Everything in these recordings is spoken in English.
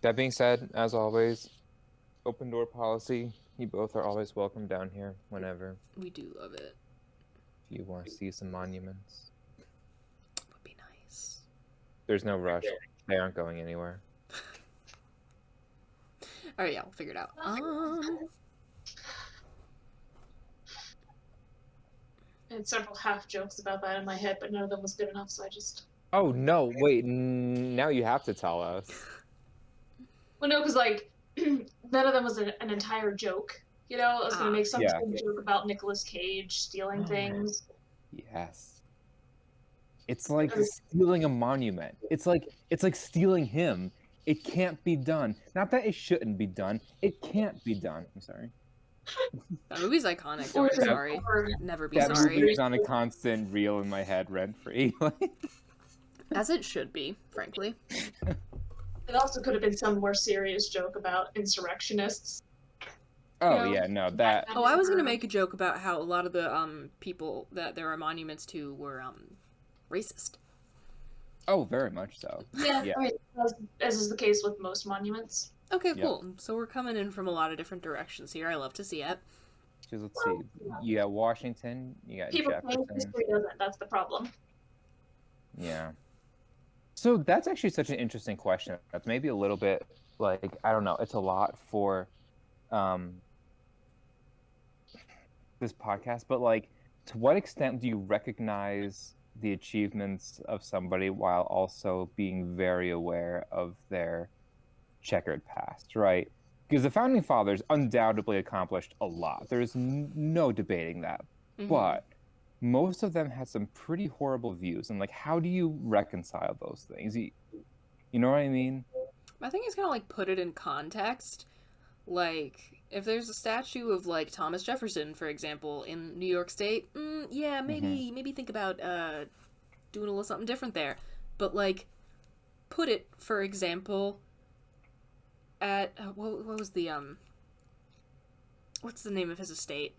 That being said, as always, open door policy. You both are always welcome down here whenever. We do love it. If you want to see some monuments. Would be nice. There's no rush. They aren't going anywhere. Alright, yeah, we'll figure it out. I had several half jokes about that in my head, but none of them was good enough, so I just... Oh, no, wait, now you have to tell us. Well, no, because, like, none of them was an entire joke. You know, I was going to make some sort of joke about Nicolas Cage stealing things. Yes. It's like stealing a monument. It's like stealing him. It can't be done. Not that it shouldn't be done. It can't be done. I'm sorry. That movie's iconic. Don't be sorry. Never be that sorry. That movie is on a constant reel in my head, rent-free. As it should be, frankly. It also could have been some more serious joke about insurrectionists. Oh, yeah, no, that... Oh, I was going to make a joke about how a lot of the people that there are monuments to were racist. Oh, very much so. Yeah. Right. As is the case with most monuments. Okay, cool. Yep. So we're coming in from a lot of different directions here. I love to see it. Because let's see. You got Washington, you got People Jefferson. history doesn't. That's the problem. Yeah. So that's actually such an interesting question. That's maybe a little bit like, I don't know, it's a lot for this podcast, but like, to what extent do you recognize the achievements of somebody while also being very aware of their checkered past, right? Because the Founding Fathers undoubtedly accomplished a lot. There's no debating that. Mm-hmm. But most of them had some pretty horrible views. And, like, how do you reconcile those things? You know what I mean? I think it's kind of like put it in context. Like, if there's a statue of, like, Thomas Jefferson, for example, in New York State, yeah, maybe think about doing a little something different there. But, like, put it, for example, at, what was the, what's the name of his estate?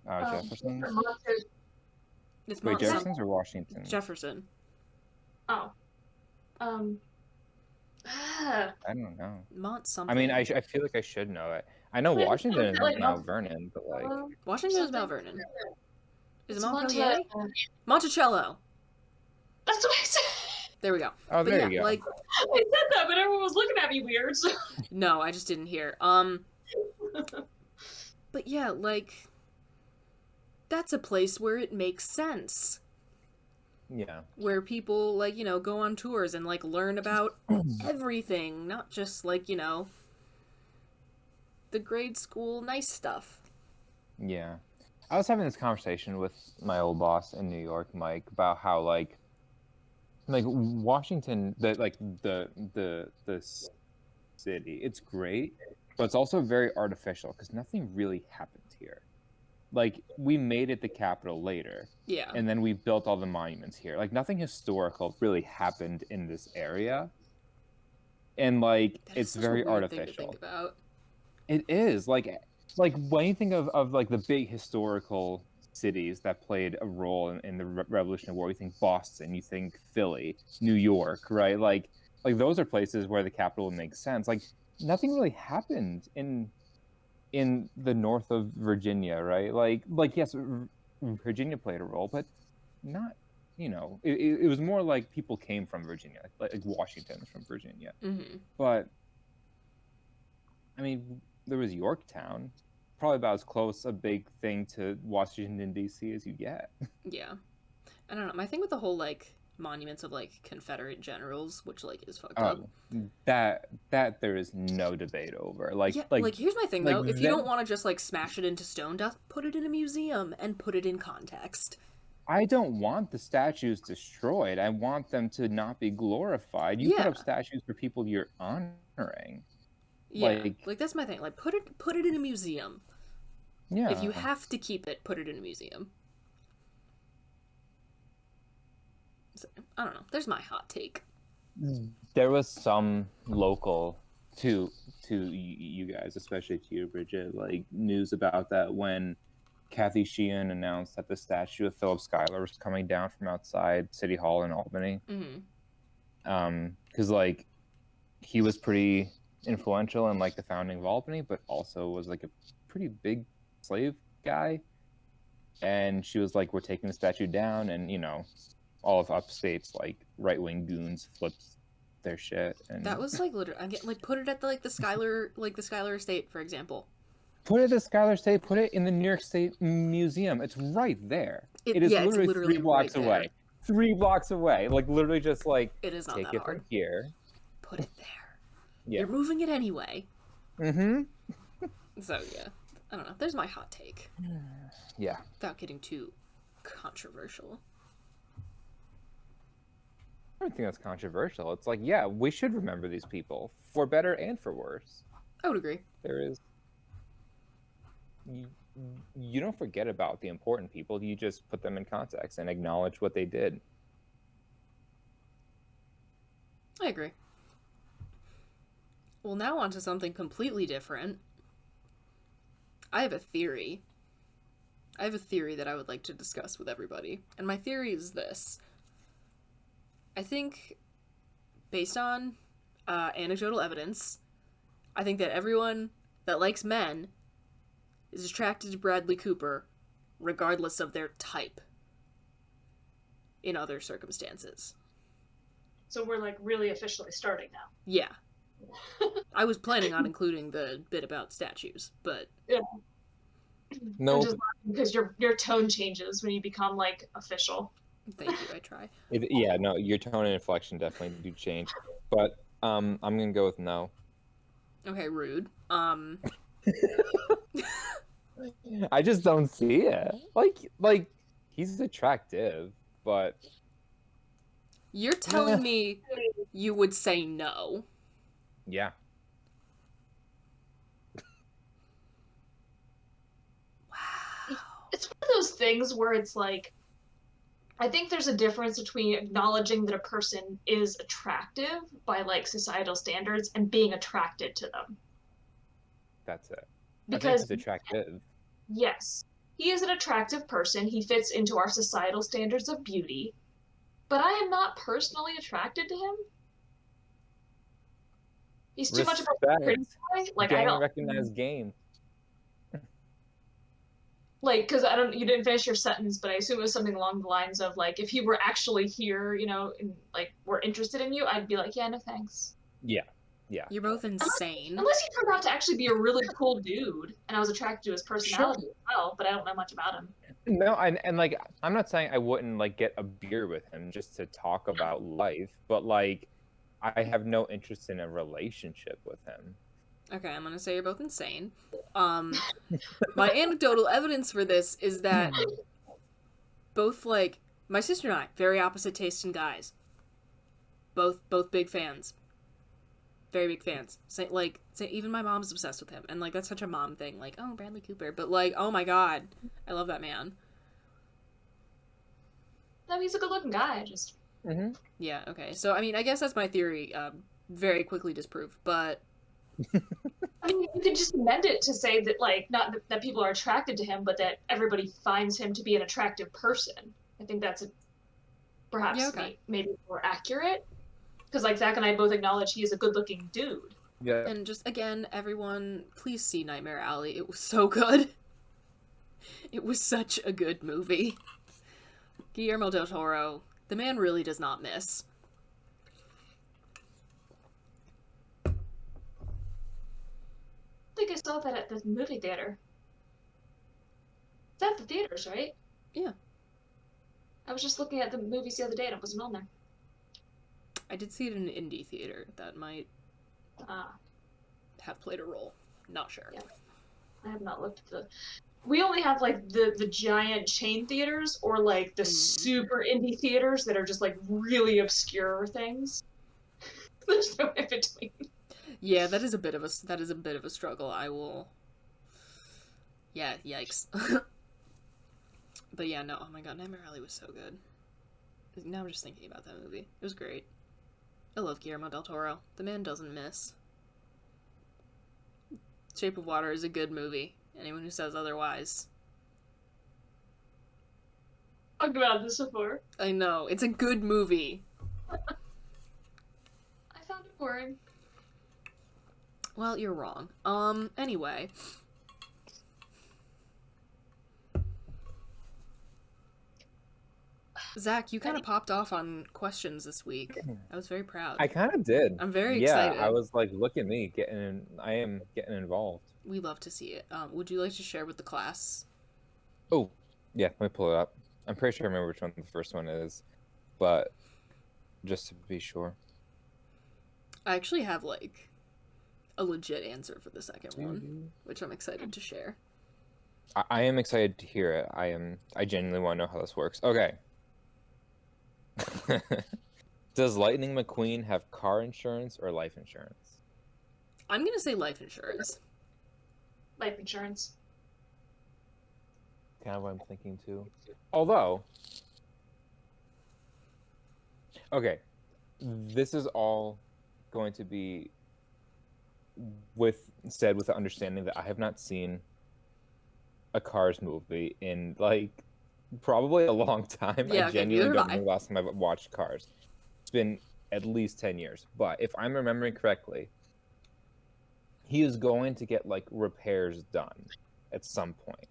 Jefferson's? It's Wait, Jefferson's or Washington? Jefferson. Oh. I don't know. Mont something. I mean, I feel like I should know it. I know Washington is Mount Vernon, but like... Washington is Mount Vernon. Is it Montpellier? Monticello. That's what I said. There we go. Oh, but there yeah, you go. Like, I said that, but everyone was looking at me weird. So. No, I just didn't hear. But yeah, like, that's a place where it makes sense. Yeah. Where people, like, you know, go on tours and, like, learn about everything, not just, like, you know, the grade school nice stuff. Yeah. I was having this conversation with my old boss in New York, Mike, about how, like Washington, the city, it's great, but it's also very artificial because nothing really happened here. Like, we made it the capital later. Yeah. And then we built all the monuments here. Like, nothing historical really happened in this area. And, like, it's very artificial. Thing to think about. It is. Like when you think of like, the big historical cities that played a role in the Revolutionary War, you think Boston, you think Philly, New York, right? Like those are places where the capital would make sense. Like, nothing really happened in the north of Virginia, right? Like yes, Virginia played a role, but not, you know, it was more like people came from Virginia, like Washington's from Virginia. Mm-hmm. But I mean, there was Yorktown, probably about as close a big thing to Washington D.C. as you get. Yeah, I don't know. My thing with the whole, like, monuments of, like, Confederate generals, which, like, is fucked up. That there is no debate over. Like here's my thing, though. If you don't want to just, like, smash it into stone dust, put it in a museum and put it in context. I don't want the statues destroyed. I want them to not be glorified. You put up statues for people you're honoring. Yeah, like that's my thing. Like, put it in a museum. Yeah. If you have to keep it, put it in a museum. So, I don't know. There's my hot take. There was some local to you guys, especially to you, Bridget, like, news about that when Kathy Sheehan announced that the statue of Philip Schuyler was coming down from outside City Hall in Albany. Mm-hmm. Because, like, he was pretty influential in like the founding of Albany, but also was like a pretty big slave guy. And she was like, we're taking the statue down, and you know, all of upstate's like right-wing goons flipped their shit. And that was like literally, I get like put it at the Schuyler estate, for example. Put it at the Schuyler Estate, put it in the New York State Museum. It's right there. It is literally 3 blocks away. There. 3 blocks away. Like literally just like it is not take that it hard. from here. Put it there. Yeah. You're moving it anyway. Mm-hmm. So yeah. I don't know. There's my hot take. Yeah. Without getting too controversial. I don't think that's controversial. It's like, yeah, we should remember these people for better and for worse. I would agree. There is. You don't forget about the important people. You just put them in context and acknowledge what they did. I agree. Well, now on to something completely different. I have a theory. I have a theory that I would like to discuss with everybody. And my theory is this. I think, based on anecdotal evidence, I think that everyone that likes men is attracted to Bradley Cooper regardless of their type in other circumstances. So we're like really officially starting now. Yeah. I was planning on including the bit about statues, but yeah. No, just because your tone changes when you become like official. Thank you, I try. Yeah, no, your tone and inflection definitely do change. But I'm gonna go with no. Okay, rude. I just don't see it. Like he's attractive, but you're telling me you would say no. Yeah. Wow. It's one of those things where it's like, I think there's a difference between acknowledging that a person is attractive by like societal standards and being attracted to them. That's it. Because he's attractive. Yes. He is an attractive person. He fits into our societal standards of beauty. But I am not personally attracted to him. He's too much of a pretty boy. Like, I don't recognize game. Like, because you didn't finish your sentence, but I assume it was something along the lines of like, if he were actually here, you know, and like we're interested in you, I'd be like, yeah, no thanks. Yeah. Yeah. You're both insane. Unless he turned out to actually be a really cool dude, and I was attracted to his personality as well, but I don't know much about him. No, and like, I'm not saying I wouldn't like get a beer with him just to talk about life, but like, I have no interest in a relationship with him. Okay, I'm gonna say you're both insane. My anecdotal evidence for this is that both, like, my sister and I, very opposite taste in guys. Both big fans. Very big fans. Even my mom's obsessed with him, and like that's such a mom thing. Like, oh, Bradley Cooper, but like, oh my god, I love that man. No, he's a good-looking guy. Just yeah. Okay, so I mean, I guess that's my theory. Very quickly disproved, but I mean, you could just amend it to say that like not that people are attracted to him, but that everybody finds him to be an attractive person. I think that's perhaps maybe more accurate. Because, like, Zach and I both acknowledge he is a good-looking dude. Yeah. And just, again, everyone, please see Nightmare Alley. It was so good. It was such a good movie. Guillermo del Toro, the man really does not miss. I think I saw that at the movie theater. It's at the theaters, right? Yeah. I was just looking at the movies the other day and it wasn't on there. I did see it in an indie theater. That might have played a role. Not sure. Yeah. I have not looked at the... We only have, like, the giant chain theaters or, like, the super indie theaters that are just, like, really obscure things. There's no in between. Yeah, that is a bit of a struggle. I will... Yeah, yikes. But yeah, no, oh my god, Nightmare Alley was so good. Now I'm just thinking about that movie. It was great. I love Guillermo del Toro. The man doesn't miss. Shape of Water is a good movie. Anyone who says otherwise. Talked about this before. I know. It's a good movie. I found it boring. Well, you're wrong. Anyway. Zach, you kind of popped off on questions this week. I was very proud. I kind of did. I'm very excited. I was like, look at me, I am getting involved. We love to see it. Would you like to share with the class? Oh, yeah, let me pull it up. I'm pretty sure I remember which one the first one is, but just to be sure. I actually have, like, a legit answer for the second one, which I'm excited to share. I am excited to hear it. I genuinely want to know how this works. Okay. Does Lightning McQueen have car insurance or life insurance? I'm gonna say life insurance. Life insurance. Kind of what I'm thinking too. Although, okay, this is all going to be with the understanding that I have not seen a Cars movie in like probably a long time. Yeah, I genuinely don't remember the last time I've watched Cars. It's been at least 10 years. But if I'm remembering correctly, he is going to get like repairs done at some point.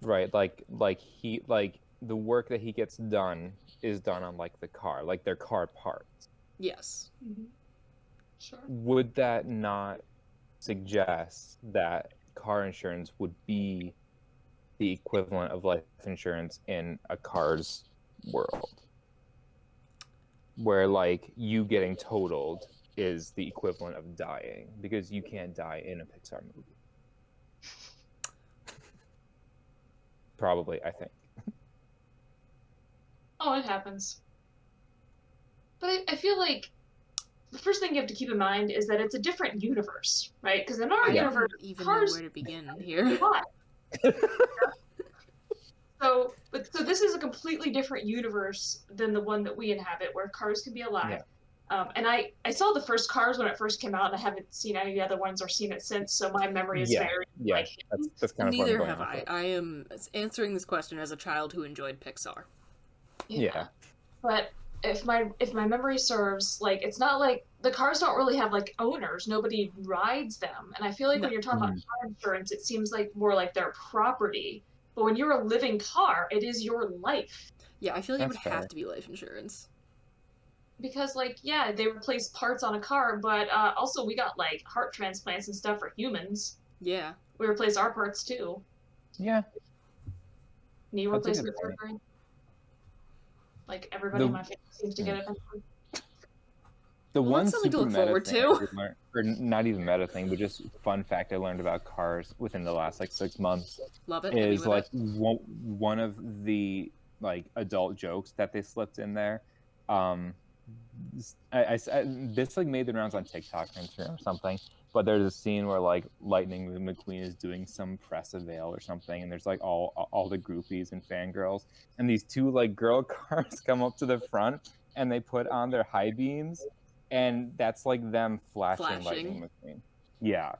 Right? Like the work that he gets done is done on like the car, like their car parts. Yes. Mm-hmm. Sure. Would that not suggest that car insurance would be the equivalent of life insurance in a Cars world, where like you getting totaled is the equivalent of dying, because you can't die in a Pixar movie? Probably, I think. Oh, it happens. But I feel like the first thing you have to keep in mind is that it's a different universe, right? Because in our universe, I don't even Cars know where to begin here. So this is a completely different universe than the one that we inhabit, where Cars can be alive. Yeah. And I saw the first Cars when it first came out, and I haven't seen any of the other ones or seen it since, so my memory is very like that's kind of neither have I. I am answering this question as a child who enjoyed Pixar. Yeah. But if my memory serves, like, it's not like the Cars don't really have like owners. Nobody rides them, and I feel like when you're talking about car insurance, it seems like more like their property. But when you're a living car, it is your life. Yeah, I feel like it would have to be life insurance. Because, like, yeah, they replace parts on a car, but also we got, like, heart transplants and stuff for humans. Yeah. We replace our parts, too. Yeah. Knee replacement surgery. Like, everybody in my family seems to get it eventually. The one something to look forward to. Or not even meta thing, but just fun fact I learned about Cars within the last like 6 months. Love it. Is like one of the like adult jokes that they slipped in there. This like made the rounds on TikTok or Instagram or something. But there's a scene where like Lightning McQueen is doing some press avail or something, and there's like all the groupies and fangirls, and these two like girl cars come up to the front and they put on their high beams. And that's like them flashing Lightning McQueen. Yeah.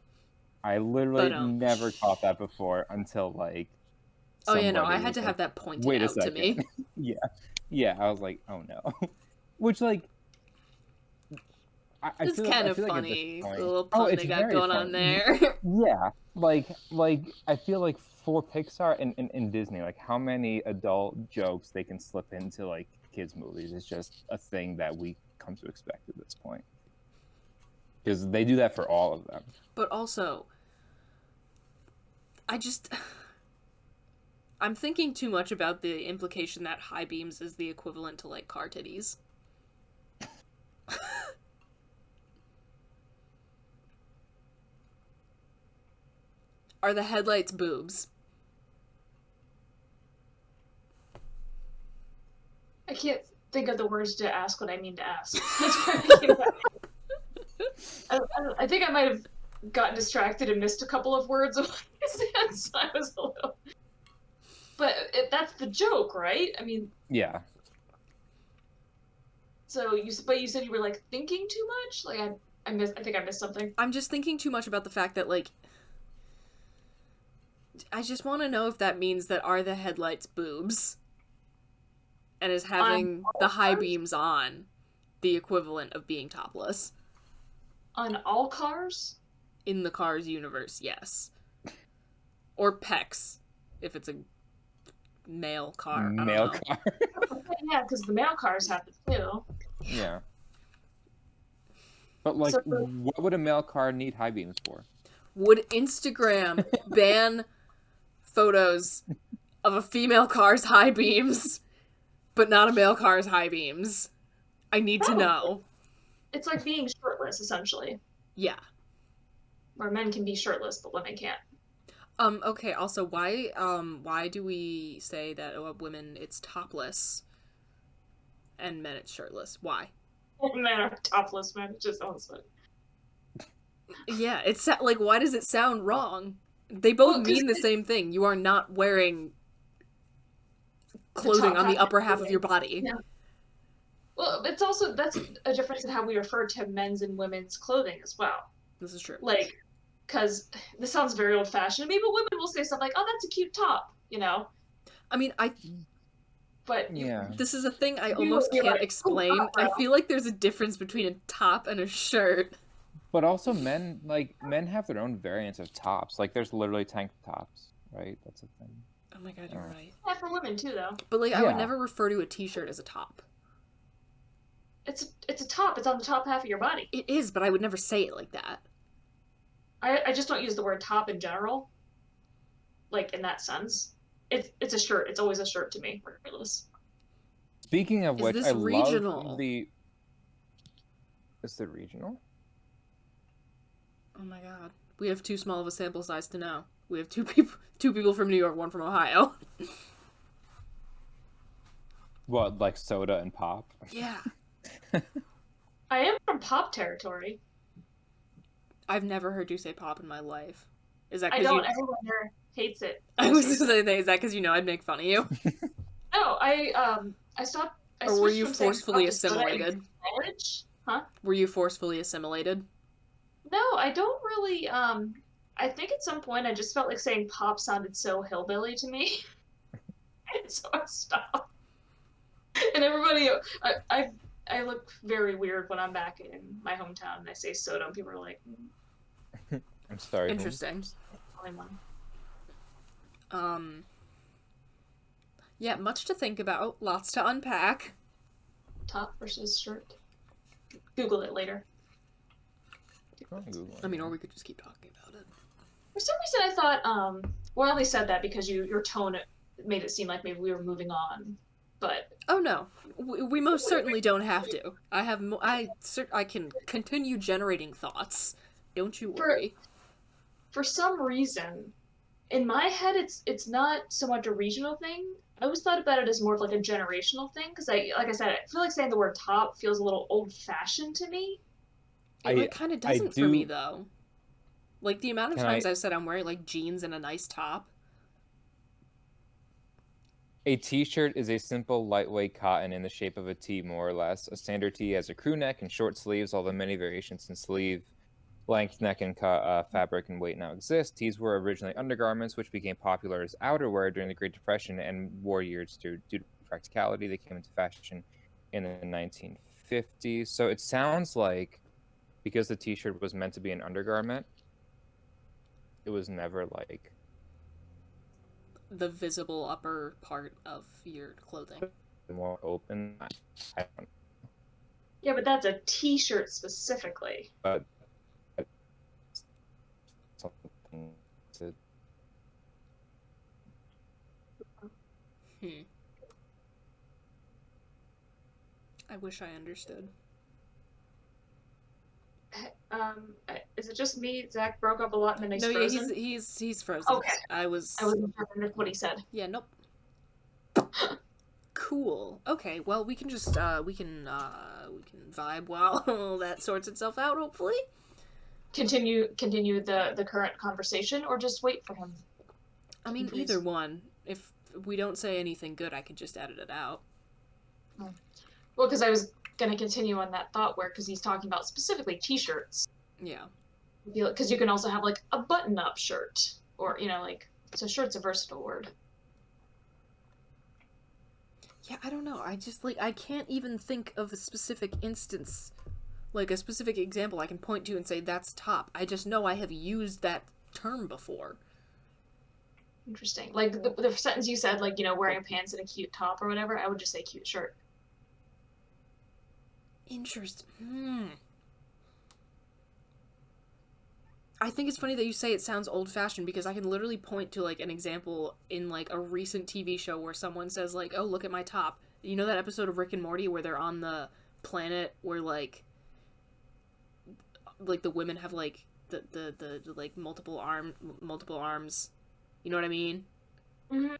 I literally never caught that before until like. Oh, yeah, no, I had to have that pointed out to me. Yeah. Yeah, I was like, oh no. Which, like. It's kind of funny. The little pun they got going on there. Yeah. Like, I feel like for Pixar and Disney, like, how many adult jokes they can slip into, like, kids' movies is just a thing that we come to expect at this point, because they do that for all of them. But also, I'm thinking too much about the implication that high beams is the equivalent to like car titties. Are the headlights boobs? I can't think of the words to ask what I mean to ask. That's what I think I might have gotten distracted and missed a couple of words of what I said, so I was a little... But that's the joke, right? I mean... Yeah. So, you said you were, like, thinking too much? Like, I think I missed something. I'm just thinking too much about the fact that, like... I just want to know if that means that are the headlights boobs? And is having the high beams on the equivalent of being topless? On all cars? In the Cars universe, yes. Or pecs, if it's a male car. I don't Male know. car. Yeah, because the male cars have it too. Yeah. But, like, So- what would a male car need high beams for? Would Instagram ban photos of a female car's high beams, but not a male car's high beams? I need to know. It's like being shirtless, essentially. Yeah. Where men can be shirtless, but women can't. Okay, also, why do we say that women, it's topless, and men, it's shirtless? Why? Men are topless men, it just sounds funny. Yeah, it's like, why does it sound wrong? They both mean the same thing. You are not wearing clothing on the upper half of your body. Yeah. Well, it's also, that's a difference in how we refer to men's and women's clothing as well. This is true. Like, because this sounds very old-fashioned to me, but women will say stuff like, oh, that's a cute top, you know? I mean, But Yeah. this is a thing I almost can't like, explain. oh, wow. I feel like there's a difference between a top and a shirt. But also men have their own variants of tops. Like, there's literally tank tops, right? That's a thing. Oh my god, you're right. Yeah, for women too, though. But, like, I would Yeah. never refer to a t-shirt as a top. It's a top. It's on the top half of your body. It is, but I would never say it like that. I just don't use the word top in general. Like, in that sense. It's a shirt. It's always a shirt to me, regardless. Speaking of Is which, this I regional? love the... Is it regional? Oh my god. We have too small of a sample size to know. We have two people from New York, one from Ohio. What, like soda and pop? Yeah. I am from pop territory. I've never heard you say pop in my life. Is that I because don't. you... Everyone here hates it. I was just saying, is that because you know I'd make fun of you? No, I stopped. I Or were switched you from saying forcefully pop to soda in assimilated? college. Huh? Were you forcefully assimilated? No, I don't really. I think at some point I just felt like saying pop sounded so hillbilly to me, and so I stopped. And everybody, I look very weird when I'm back in my hometown and I say soda, and people are like, I'm sorry. Interesting. only one. Yeah, much to think about, lots to unpack. Top versus shirt. Google it later. I mean, or we could just keep talking about it. For some reason, I thought, well, I only said that because your tone made it seem like maybe we were moving on, but Oh no, we most certainly don't have to. I can continue generating thoughts. Don't you worry. for some reason, in my head, it's not so much a regional thing. I always thought about it as more of like a generational thing because like I said, I feel like saying the word top feels a little old-fashioned to me. It kind of doesn't for me though. Like the amount of times I've said I'm wearing like jeans and a nice top. A t-shirt is a simple, lightweight cotton in the shape of a T, more or less. A standard T has a crew neck and short sleeves, although many variations in sleeve length, neck, and fabric and weight now exist. Tees were originally undergarments, which became popular as outerwear during the Great Depression and war years due to practicality. They came into fashion in the 1950s. So it sounds like because the t-shirt was meant to be an undergarment, it was never like the visible upper part of your clothing. More open. I don't know. Yeah, but that's a t-shirt specifically. But something to... I wish I understood. Is it just me? Zach broke up a lot and then he's no, frozen? Yeah, he's frozen. Okay. I wasn't sure if what he said. Yeah, nope. Cool. Okay, well we can just we can vibe while that sorts itself out, hopefully. Continue the current conversation or just wait for him? I mean, either one. If we don't say anything good, I could just edit it out. Well, because I was going to continue on that thought because he's talking about specifically t-shirts. Yeah. Because you can also have, like, a button-up shirt. Or, like, so shirt's a versatile word. Yeah, I don't know. I just, like, I can't even think of a specific instance like a specific example I can point to and say that's top. I just know I have used that term before. Interesting. Like the sentence you said, like, you know, wearing pants and a cute top or whatever, I would just say cute shirt. Interesting. I think it's funny that you say it sounds old-fashioned because I can literally point to, like, an example in, like, a recent TV show where someone says, like, oh, look at my top. You know that episode of Rick and Morty where they're on the planet where, like the women have, like, the like, multiple arms. You know what I mean? Mm-hmm.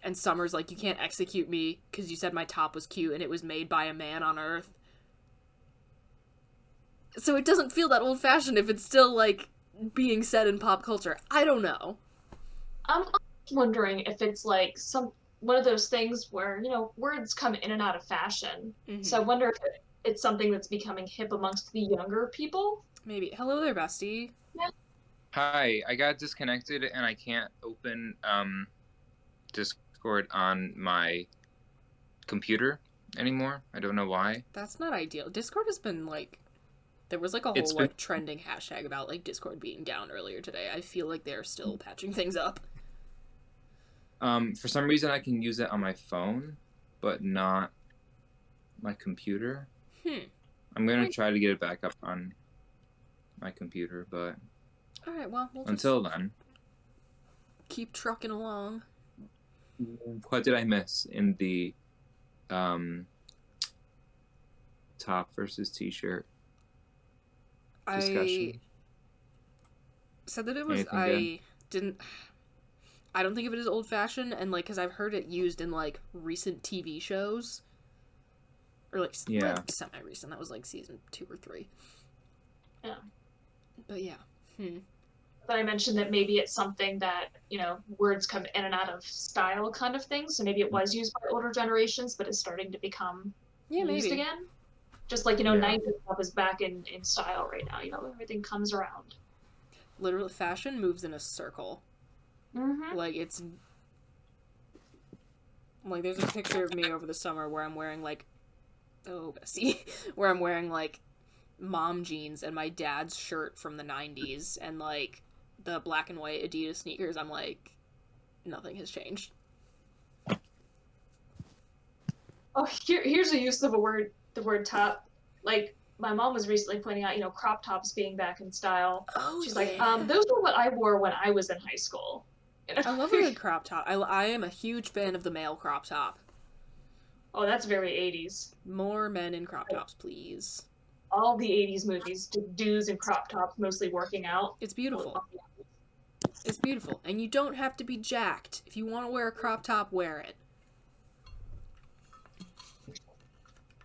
And Summer's like, you can't execute me because you said my top was cute and it was made by a man on Earth. So it doesn't feel that old-fashioned if it's still, like, being said in pop culture. I don't know. I'm wondering if it's like one of those things where, you know, words come in and out of fashion. Mm-hmm. So I wonder if it's something that's becoming hip amongst the younger people. Maybe. Hello there, bestie. Yeah. Hi, I got disconnected and I can't open Discord on my computer anymore. I don't know why. That's not ideal. Discord has been, like, there was, like, a whole, like, trending hashtag about, like, Discord being down earlier today. I feel like they're still patching things up. For some reason, I can use it on my phone, but not my computer. I'm going to try to get it back up on my computer, but alright, well, we'll until then, keep trucking along. What did I miss in the top versus t-shirt discussion? I said that it was, Anything I don't think of it as old-fashioned, and, like, because I've heard it used in, like, recent TV shows. Or, like, semi-recent. That was, like, season 2 or 3. Yeah. But, yeah. But I mentioned that maybe it's something that, you know, words come in and out of style kind of thing. So maybe it was used by older generations, but it's starting to become used again. Just like, you know, 90s stuff is back in style right now. You know, everything comes around. Literally, fashion moves in a circle. Mm-hmm. Like, it's... Like, there's a picture of me over the summer where I'm wearing, like... Oh, Bessie. Where I'm wearing, like, mom jeans and my dad's shirt from the 90s and, like, the black and white Adidas sneakers. I'm like, nothing has changed. Oh, here's a use of the word top. Like, my mom was recently pointing out, you know, crop tops being back in style. Oh, she's like, those were what I wore when I was in high school. You know? I love a good crop top. I am a huge fan of the male crop top. Oh, that's very 80s. More men in crop tops, please. All the 80s movies, dudes in crop tops, mostly working out. It's beautiful. It's beautiful. And you don't have to be jacked. If you want to wear a crop top, wear it.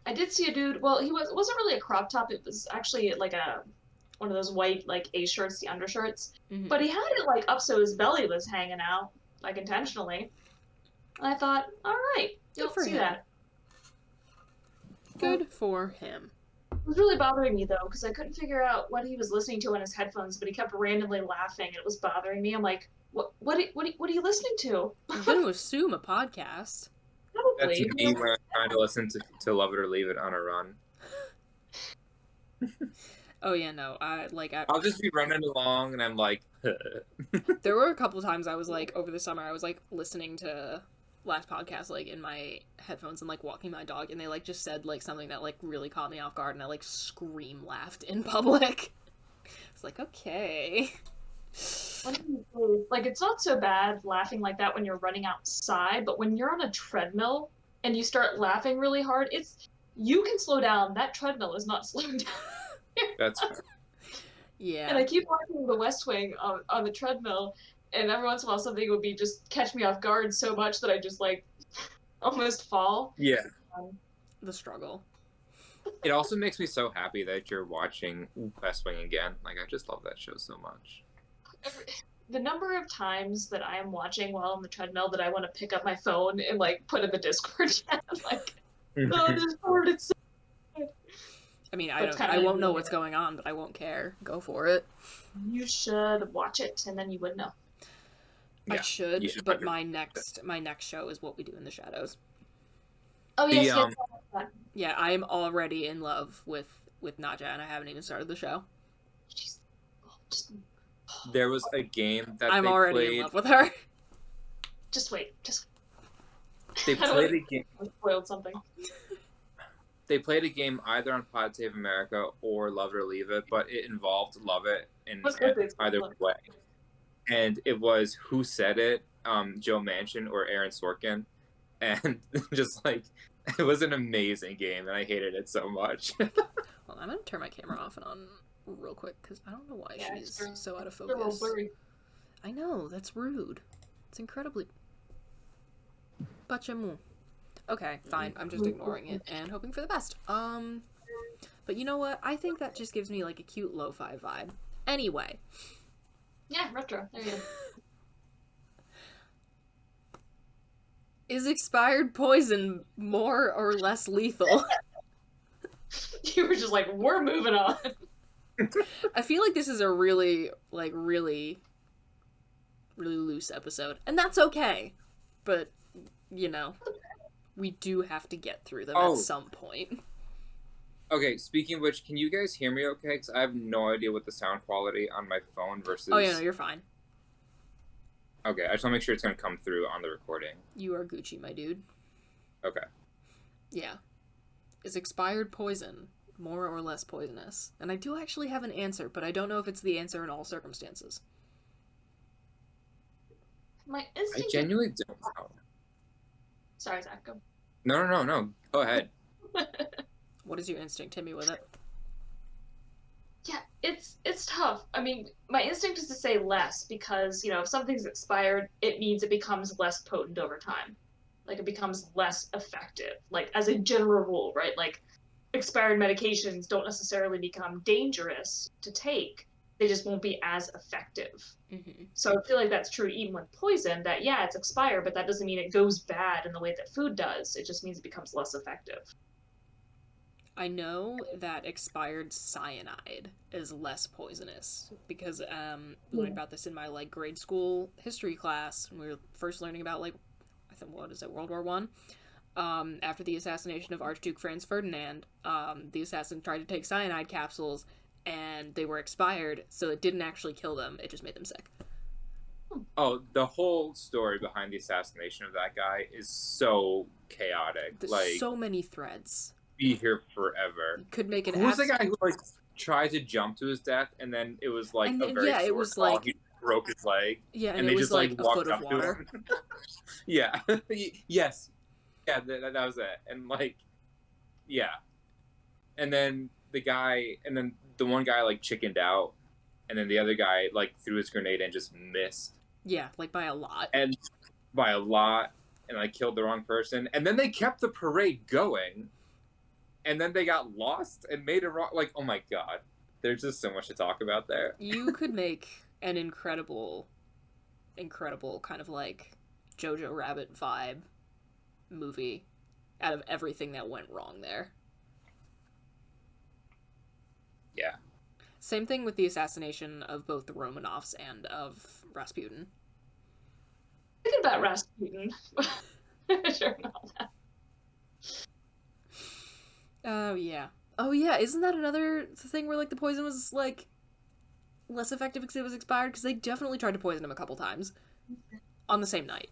I did see a dude, well, it wasn't really a crop top, it was actually like one of those white, like, A-shirts, the undershirts. Mm-hmm. But he had it, like, up so his belly was hanging out, like, intentionally. And I thought, alright, Good for him. that. Good for him. It was really bothering me, though, because I couldn't figure out what he was listening to on his headphones, but he kept randomly laughing, and it was bothering me. I'm like, what are you listening to? I'm going to assume a podcast. Probably. That's me when I'm trying to listen to Love It or Leave It on a run. Oh, yeah, no. I'll just be running along, and I'm like... There were a couple times I was, like, over the summer, I was, like, listening to last podcast, like, in my headphones and, like, walking my dog, and they, like, just said, like, something that, like, really caught me off guard, and I, like, scream laughed in public. It's like, okay. Like, it's not so bad laughing like that when you're running outside, but when you're on a treadmill and you start laughing really hard, you can slow down. That treadmill is not slowing down. That's fair. Yeah. And I keep watching The West Wing on the treadmill, and every once in a while something would be just catch me off guard so much that I just, like, almost fall. Yeah. The struggle. It also makes me so happy that you're watching West Wing again. Like, I just love that show so much. The number of times that I am watching while on the treadmill that I want to pick up my phone and, like, put in the Discord chat, like, oh, Discord, it's so good. I mean, I won't know what's going on, but I won't care. Go for it. You should watch it, and then you would know. Yeah, I should, but my next show is What We Do in the Shadows. Oh, yes, yes. Yeah, I am already in love with with Nadja, and I haven't even started the show. She's There was a game that I'm they already played. in love with her. Just wait. They played a game. I spoiled something. They played a game either on Pod Save America or Love It or Leave It, but it involved Love It in either way. And it was Who Said It, Joe Manchin or Aaron Sorkin. And just like, it was an amazing game, and I hated it so much. Well, I'm going to turn my camera off and on real quick, because I don't know why she's so out of focus. I know, that's rude. It's incredibly... Bachamu. Okay, fine. I'm just ignoring it and hoping for the best. But you know what? I think that just gives me like a cute lo-fi vibe. Anyway. Yeah, retro. There you go. Is expired poison more or less lethal? You were just like, we're moving on. I feel like this is a really loose episode. And that's okay. But, you know, we do have to get through them at some point. Okay, speaking of which, can you guys hear me okay? Because I have no idea what the sound quality on my phone versus... Oh, yeah, no, you're fine. Okay, I just want to make sure it's going to come through on the recording. You are Gucci, my dude. Okay. Yeah. Is expired poison more or less poisonous? And I do actually have an answer, but I don't know if it's the answer in all circumstances. My instinct... I genuinely don't know. Sorry, Zach, go. No. Go ahead. What is your instinct? Hit me with it. Yeah, it's tough. I mean, my instinct is to say less because, you know, if something's expired, it means it becomes less potent over time. Like, it becomes less effective. Like, as a general rule, right? Like, expired medications don't necessarily become dangerous to take. They just won't be as effective. Mm-hmm. So I feel like that's true even with poison, that, yeah, it's expired, but that doesn't mean it goes bad in the way that food does. It just means it becomes less effective. I know that expired cyanide is less poisonous because I learned about this in my like grade school history class when we were first learning about like World War One. After the assassination of Archduke Franz Ferdinand, the assassin tried to take cyanide capsules and they were expired, so it didn't actually kill them; it just made them sick. Oh, the whole story behind the assassination of that guy is so chaotic. There's like so many threads. Be here forever. You could make an. Who was the guy who like tried to jump to his death, and then it was like a very short it was fall. Like he broke his leg. Yeah, and they it was just like a walked foot of up to water. him. Yeah. Yes. Yeah, that was it. And like, yeah. And then the one guy like chickened out, and then the other guy like threw his grenade and just missed. Yeah, like by a lot. And by a lot, and like killed the wrong person. And then they kept the parade going. And then they got lost and made a wrong. Like, oh my god, there's just so much to talk about there. You could make an incredible kind of like Jojo Rabbit vibe movie out of everything that went wrong there. Yeah. Same thing with the assassination of both the Romanovs and of Rasputin. Think about Rasputin. Sure, not that. Oh yeah, isn't that another thing where like the poison was like less effective because it was expired? Because they definitely tried to poison him a couple times on the same night.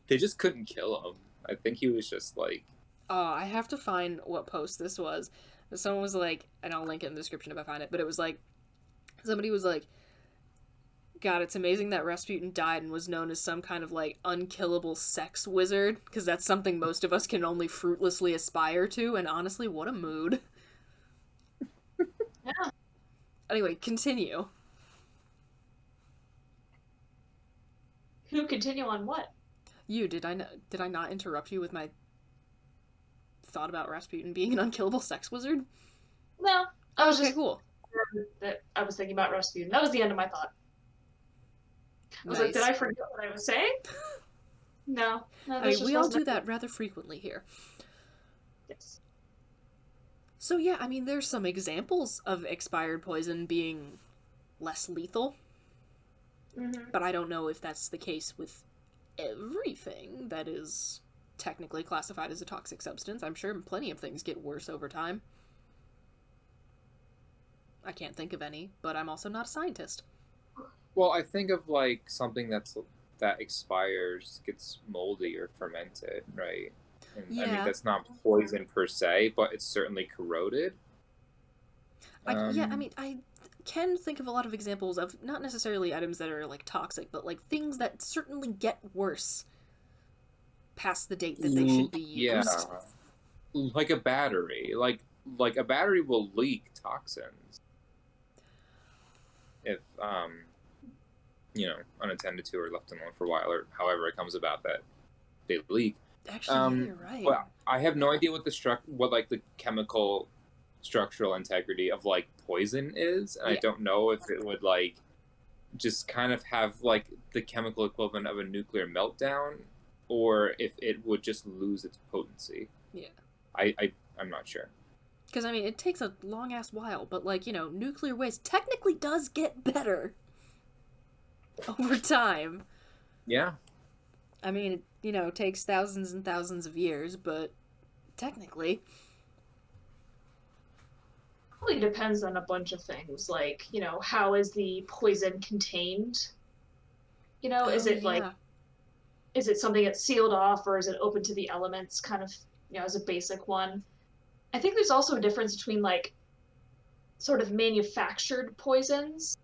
They just couldn't kill him. I think he was just like... I have to find what post this was. Someone was like, and I'll link it in the description if I find it, but it was like, somebody was like, God, it's amazing that Rasputin died and was known as some kind of, like, unkillable sex wizard, because that's something most of us can only fruitlessly aspire to, and honestly, what a mood. Yeah. Anyway, continue. Who continue on what? You, did I not interrupt you with my thought about Rasputin being an unkillable sex wizard? No. I was okay, just cool. That I was thinking about Rasputin. That was the end of my thought. I was like, did I forget what I was saying? No. I mean, we all do that rather frequently here. Yes. So yeah, I mean, there's some examples of expired poison being less lethal. Mm-hmm. But I don't know if that's the case with everything that is technically classified as a toxic substance. I'm sure plenty of things get worse over time. I can't think of any, but I'm also not a scientist. Well, I think of like something that expires, gets moldy or fermented, right? And Yeah. I mean, that's not poison per se, but it's certainly corroded. I can think of a lot of examples of not necessarily items that are like toxic, but like things that certainly get worse past the date that they should be used. Yeah, like a battery. Like a battery will leak toxins if unattended to or left alone for a while, or however it comes about that they leak. Actually, yeah, you're right. But I have no idea what the chemical structural integrity of like poison is, and I don't know if it would like just kind of have like the chemical equivalent of a nuclear meltdown, or if it would just lose its potency. Yeah. I'm not sure. Because, I mean, it takes a long-ass while, but, like, nuclear waste technically does get better over time. Yeah. I mean, it takes thousands and thousands of years, but technically. Probably depends on a bunch of things, like, how is the poison contained? Is it like, is it something that's sealed off, or is it open to the elements, kind of, as a basic one? I think there's also a difference between like sort of manufactured poisons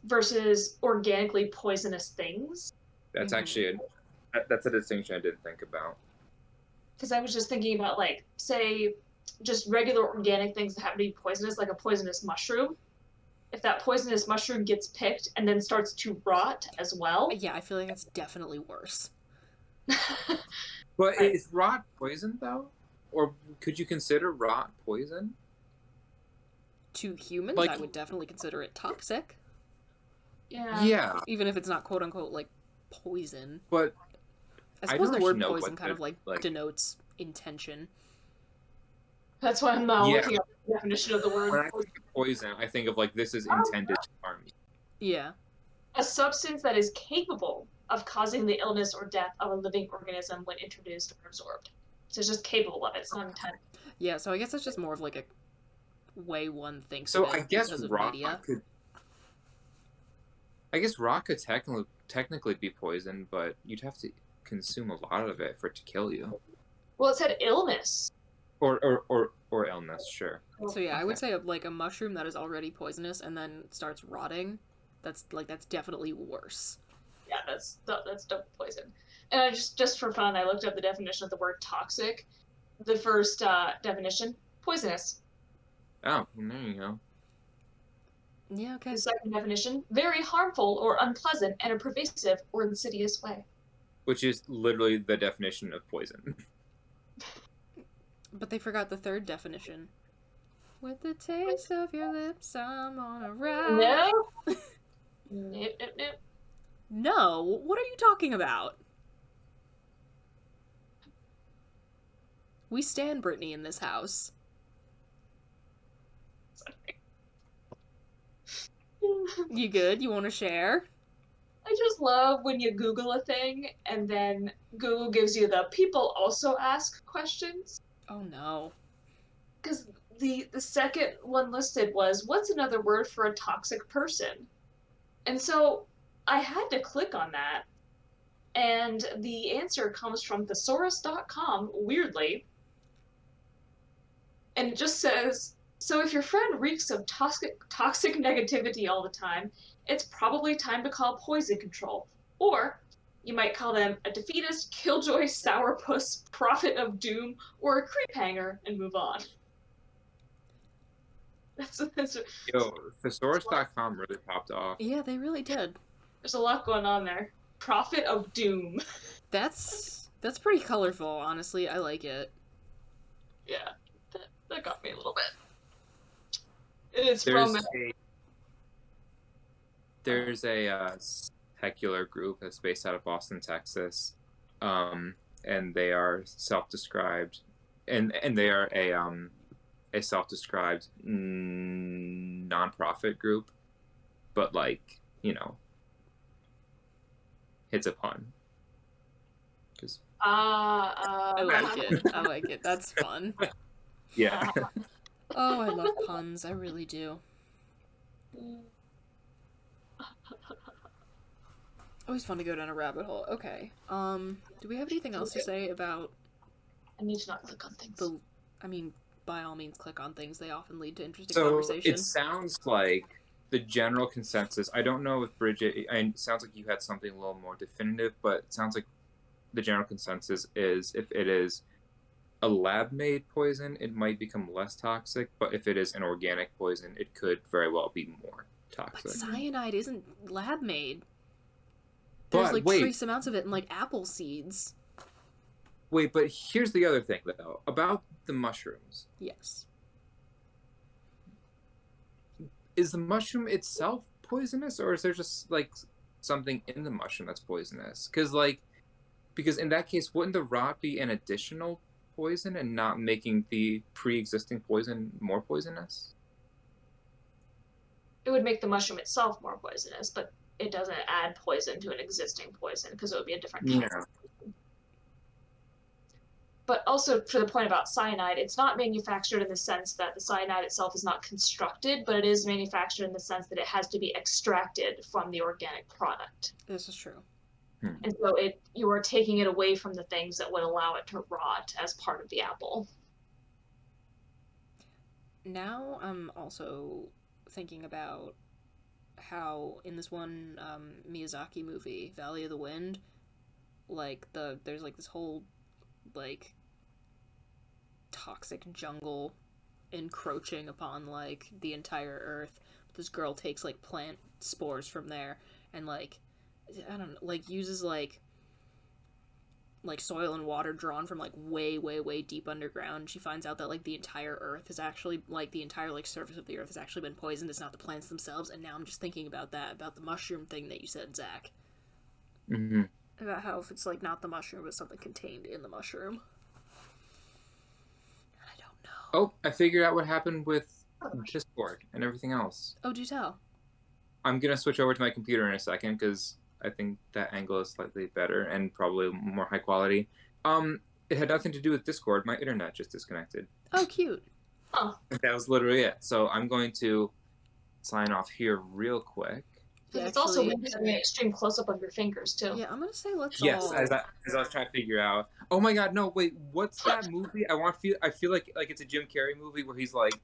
versus organically poisonous things. That's actually that's a distinction I didn't think about. Because I was just thinking about like, say, just regular organic things that happen to be poisonous, like a poisonous mushroom. If that poisonous mushroom gets picked and then starts to rot as well. Yeah, I feel like that's definitely worse. But is rot poison though? Or could you consider rot poison? To humans, I would definitely consider it toxic. Yeah. Even if it's not quote unquote like poison. But I suppose the word poison kind of like denotes intention. That's why I'm not looking up the definition of the word. When I think of poison, I think of like this is intended to harm you. Yeah. A substance that is capable of causing the illness or death of a living organism when introduced or absorbed. So it's just capable of it. It's not intended. Yeah, so I guess that's just more of like a way one thinks. So of it I guess rock could technically be poison, but you'd have to consume a lot of it for it to kill you. Well, it said illness. Or illness, sure. So yeah, I would say like a mushroom that is already poisonous and then starts rotting. That's definitely worse. Yeah, that's double poison. And just for fun, I looked up the definition of the word toxic. The first definition, poisonous. Oh, well, there you go. Yeah, okay. The second definition, very harmful or unpleasant in a pervasive or insidious way. Which is literally the definition of poison. But they forgot the third definition. With the taste of your lips, I'm on a ride. No. Nope. No, what are you talking about? We stand Brittany in this house. Sorry. You good? You want to share? I just love when you Google a thing and then Google gives you the people also ask questions. Oh no. Because the second one listed was, what's another word for a toxic person? And so I had to click on that. And the answer comes from thesaurus.com, weirdly. And it just says, so if your friend reeks of toxic negativity all the time, it's probably time to call poison control. Or you might call them a defeatist, killjoy, sourpuss, prophet of doom, or a creep hanger and move on. Yo, thesaurus.com really popped off. Yeah, they really did. There's a lot going on there. Prophet of doom. That's pretty colorful, honestly. I like it. Yeah, that got me a little bit. It's from... There's a secular group that's based out of Austin, Texas, and they are self-described, and they are a self-described non-profit group, but like, it's a pun. I like it. I like it. That's fun. Yeah. Oh, I love puns. I really do. Always fun to go down a rabbit hole. Okay. Do we have anything else to say about? I need to not click on things. By all means, click on things. They often lead to interesting So conversation. it sounds like the general consensus. I don't know if Bridget. It sounds like you had something a little more definitive, but it sounds like the general consensus is if it is a lab-made poison, it might become less toxic. But if it is an organic poison, it could very well be more toxic. But cyanide isn't lab-made. There's trace amounts of it in like apple seeds. Wait, but here's the other thing though about the mushrooms. Yes. Is the mushroom itself poisonous, or is there just like something in the mushroom that's poisonous? Because in that case, wouldn't the rot be an additional poison and not making the pre-existing poison more poisonous? It would make the mushroom itself more poisonous, but it doesn't add poison to an existing poison because it would be a different kind of poison. But also, for the point about cyanide, it's not manufactured in the sense that the cyanide itself is not constructed, but it is manufactured in the sense that it has to be extracted from the organic product. This is true. And so you are taking it away from the things that would allow it to rot as part of the apple. Now I'm also thinking about how in this one Miyazaki movie, Valley of the Wind, there's this whole toxic jungle encroaching upon the entire earth. This girl takes plant spores from there and I don't know, uses soil and water drawn from way, way, way deep underground. She finds out that the entire earth is actually the entire surface of the earth has actually been poisoned. It's not the plants themselves. And now I'm just thinking about the mushroom thing that you said, Zach. Mm-hmm. About how if it's not the mushroom, but something contained in the mushroom. I don't know. Oh, I figured out what happened with Discord and everything else. Oh, do tell. I'm gonna switch over to my computer in a second because I think that angle is slightly better and probably more high quality. It had nothing to do with Discord. My internet just disconnected. Oh, cute. Oh. That was literally it. So I'm going to sign off here real quick. Yeah, it's also having an extreme close-up of your fingers, too. Yeah, I'm going to say let's Yes, as I was trying to figure out. Oh my god, no, wait, what's that movie? I feel like it's a Jim Carrey movie where he's like...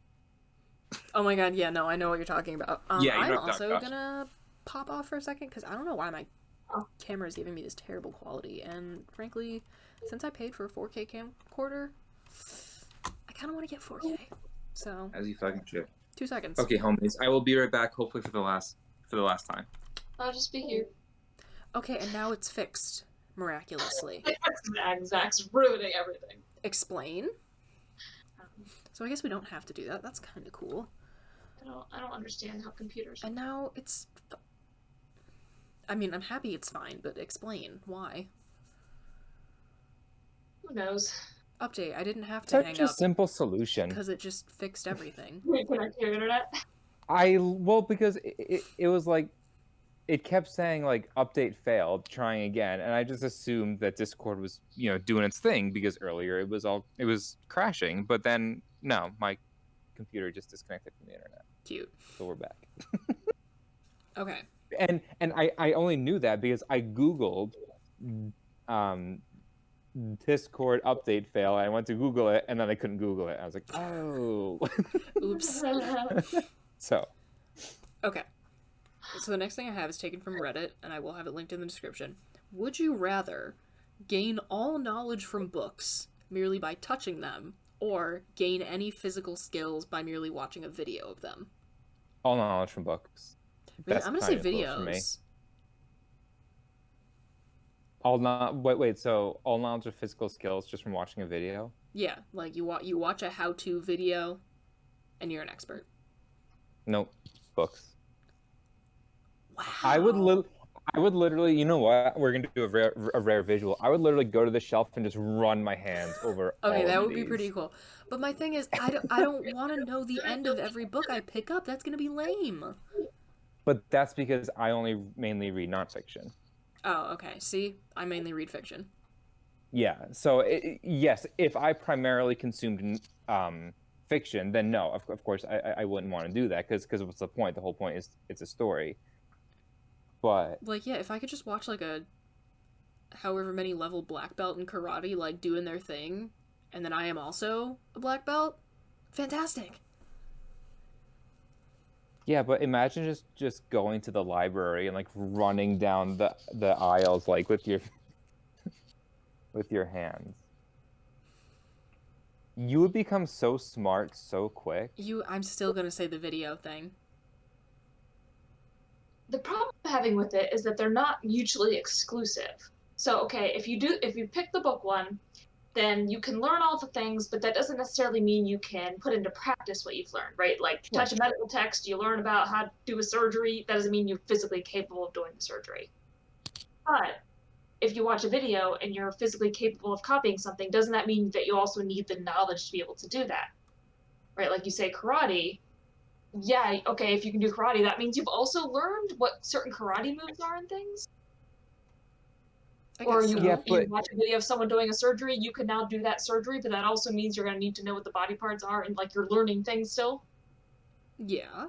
Oh my god, yeah, no, I know what you're talking about. Yeah, I'm also going to pop off for a second because I don't know why my camera is giving me this terrible quality, and frankly, since I paid for a 4K camcorder, I kind of want to get 4K. So as you fucking should. 2 seconds. Okay, homies, I will be right back. Hopefully for the last time. I'll just be here. Okay, and now it's fixed miraculously. Zach's ruining everything. Explain. So I guess we don't have to do that. That's kind of cool. I don't understand how computers. And now it's. I mean, I'm happy it's fine, but explain why. Who knows? Update. I didn't have to hang up. Such a simple solution. Because it just fixed everything. Reconnect your internet. Because it was it kept saying update failed, trying again, and I just assumed that Discord was doing its thing because earlier it was crashing, but then no, my computer just disconnected from the internet. Cute. So we're back. Okay. And I only knew that because I googled Discord update fail. I went to Google it and then I couldn't Google it. I was like, oh. Oops. So. Okay. So the next thing I have is taken from Reddit, and I will have it linked in the description. Would you rather gain all knowledge from books merely by touching them, or gain any physical skills by merely watching a video of them? All knowledge from books. Really? I'm gonna say videos. So all knowledge of physical skills just from watching a video? Yeah, you watch a how-to video, and you're an expert. Nope, books. Wow. I would literally, you know what? We're gonna do a rare visual. I would literally go to the shelf and just run my hands over. Okay, that would be pretty cool. But my thing is, I don't want to know the end of every book I pick up. That's gonna be lame. But that's because I only mainly read nonfiction. Oh, okay. See, I mainly read fiction. Yeah. So yes, if I primarily consumed fiction, then no, of course I wouldn't want to do that, because what's the point? The whole point is it's a story. But like, yeah, if I could just watch like a however many level black belt in karate like doing their thing, and then I am also a black belt, fantastic. yeah, but imagine just going to the library and like running down the aisles like with your hands. You would become so smart so quick. I'm still gonna say the video thing. The problem I'm having with it is that they're not mutually exclusive. So, okay, if you pick the book one, then you can learn all the things, but that doesn't necessarily mean you can put into practice what you've learned, right? Like, you touch a medical text, you learn about how to do a surgery, that doesn't mean you're physically capable of doing the surgery. But if you watch a video and you're physically capable of copying something, doesn't that mean that you also need the knowledge to be able to do that? Right? Like you say, karate. Yeah, okay, if you can do karate, that means you've also learned what certain karate moves are and things. Or you watch a video of someone doing a surgery, you can now do that surgery, but that also means you're going to need to know what the body parts are, and like you're learning things still. Yeah.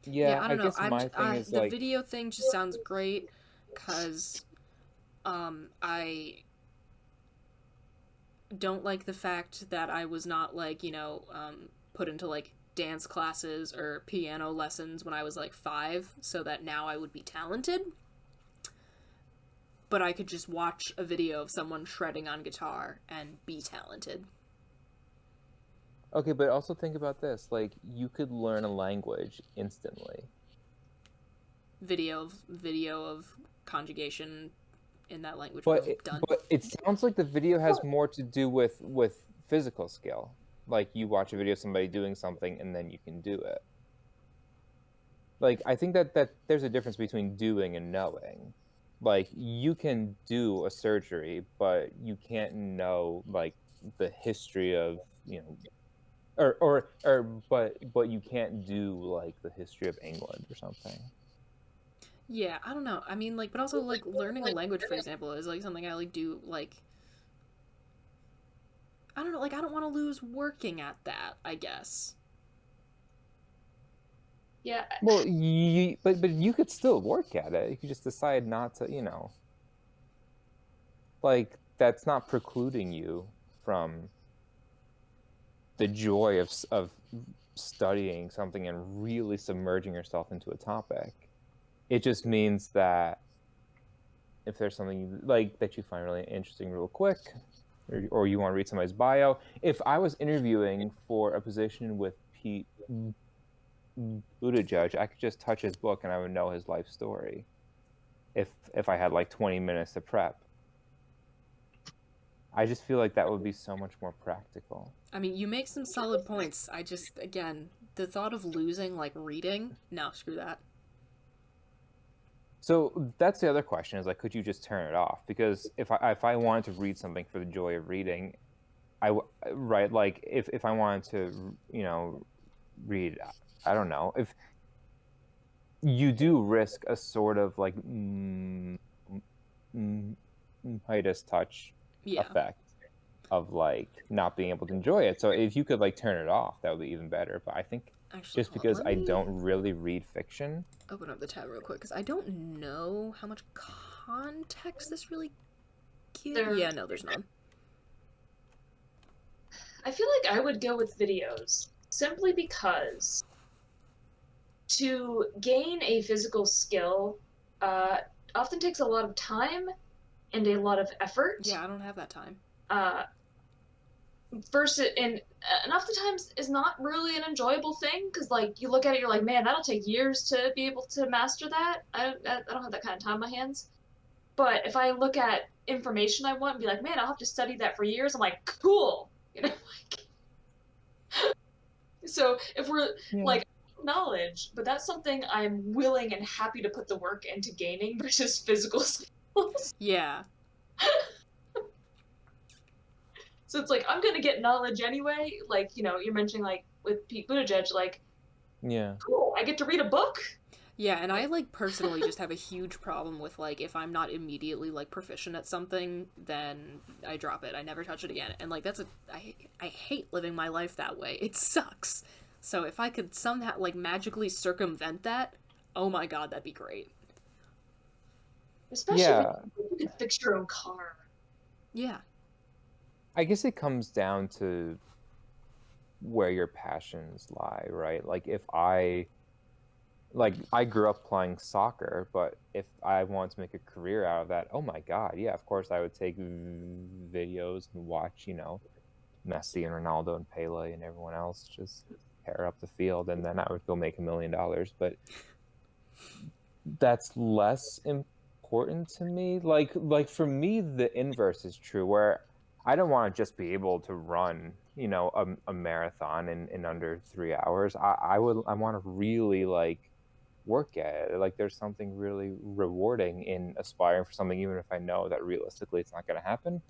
Yeah, I don't know. guess my thing is the like video thing just sounds great, because I don't like the fact that I was not like, put into like dance classes or piano lessons when I was like 5, so that now I would be talented. But I could just watch a video of someone shredding on guitar and be talented. okay, but also think about this. Like, you could learn a language instantly. Video of conjugation in that language. But done. But it sounds like the video has more to do with physical skill. Like, you watch a video of somebody doing something and then you can do it. Like, I think that there's a difference between doing and knowing. Like, you can do a surgery, but you can't know like the history of, but you can't do like the history of England or something. Yeah, I don't know. I mean, like, but also like learning a language, for example, is like something I like do. Like, I don't know. Like, I don't want to lose working at that, I guess. Yeah. Well, but you could still work at it. You could just decide not to, like, that's not precluding you from the joy of studying something and really submerging yourself into a topic. It just means that if there's something like that you find really interesting real quick, or you want to read somebody's bio. If I was interviewing for a position with Pete Buttigieg, I could just touch his book and I would know his life story if I had like 20 minutes to prep. I just feel like that would be so much more practical. I mean, you make some solid points. I just, again, the thought of losing, like, reading, no, screw that. So that's the other question, is like, could you just turn it off? Because if I wanted to read something for the joy of reading, like if I wanted to, read, I don't know, if you do risk a sort of like Midas touch effect of like not being able to enjoy it. So if you could like turn it off, that would be even better. But I think just because I don't really read fiction. Open up the tab real quick, because I don't know how much context this really gives. Yeah, no, there's none. I feel like I would go with videos, simply because to gain a physical skill often takes a lot of time and a lot of effort. Yeah, I don't have that time. Versus, and oftentimes is not really an enjoyable thing, because like you look at it, you're like, man, that'll take years to be able to master that. I don't have that kind of time on my hands. But if I look at information I want and be like, man, I'll have to study that for years, I'm like, cool, like. So if we're like knowledge, but that's something I'm willing and happy to put the work into gaining versus physical skills. Yeah. So it's like, I'm going to get knowledge anyway. Like, you're mentioning like with Pete Buttigieg, like, yeah, cool, I get to read a book. Yeah, and I, like, personally just have a huge problem with, like, if I'm not immediately, like, proficient at something, then I drop it. I never touch it again. And, like, I hate living my life that way. It sucks. So if I could somehow, like, magically circumvent that, oh my god, that'd be great. Especially if you can fix your own car. Yeah. I guess it comes down to where your passions lie, right? Like, if I grew up playing soccer, but if I wanted to make a career out of that, oh my god, yeah, of course I would take videos and watch, Messi and Ronaldo and Pele and everyone else just tear up the field, and then I would go make $1 million. But that's less important to me. Like for me, the inverse is true, where I don't want to just be able to run, a marathon in under 3 hours. I want to really work at it. Like, there's something really rewarding in aspiring for something, even if I know that realistically it's not going to happen.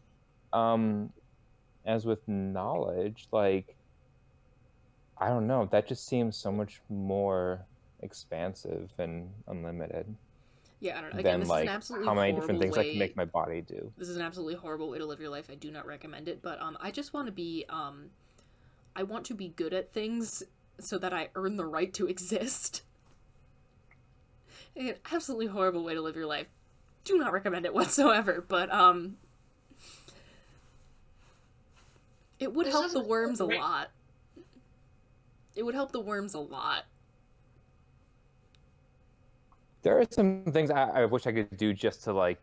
As with knowledge, like, I don't know, that just seems so much more expansive and unlimited. Yeah, I don't know. Again, this is an absolutely how many horrible different things way... I can make my body do. This is an absolutely horrible way to live your life. I do not recommend it, but I just want to be I want to be good at things so that I earn the right to exist. An absolutely horrible way to live your life. Do not recommend it whatsoever, but it would help the worms a lot. It would help the worms a lot. There are some things I wish I could do just to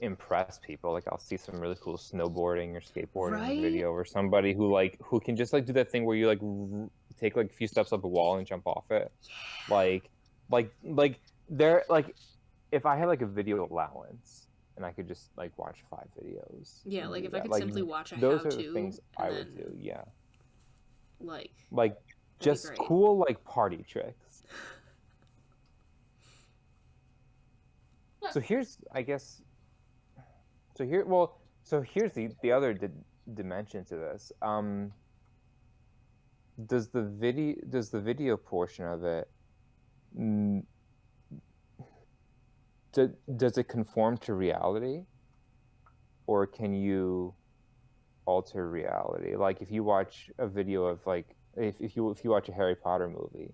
impress people. Like, I'll see some really cool snowboarding or skateboarding video, or somebody who can just do that thing where you take a few steps up a wall and jump off it. Yeah. If I had a video allowance and I could just watch 5 videos. Yeah, if I could simply watch a those how-to. Those are the things I would do. Yeah. Just cool party tricks. So here's, I guess. So here's the other dimension to this. Does the video portion of it, does it conform to reality, or can you alter reality? Like, if you watch a video of if you watch a Harry Potter movie,